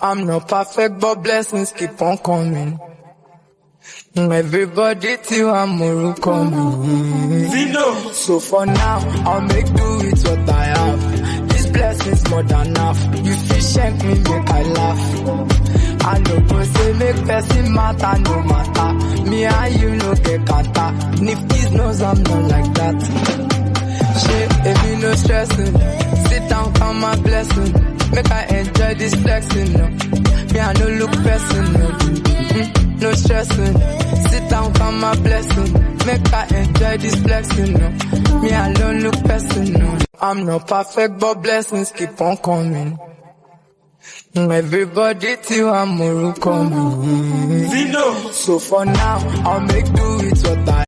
I'm not perfect, but blessings keep on coming. Everybody till I'm coming. So for now, I'll make do with what I have. This blessing's more than enough. You feel shank me, make I laugh. I know go say make person matter, no matter. Me and you no get kata. Nifty's knows I'm not like that. Shit, if you no stressing, sit down, count my blessing. Make I enjoy this flexing, no. Me I no look person, no. No stressing, sit down, count my blessing. Make I enjoy this flexing, no. Me I don't look person, no. I'm not perfect, but blessings keep on coming. Everybody till I'm coming. So for now, I'll make do with what I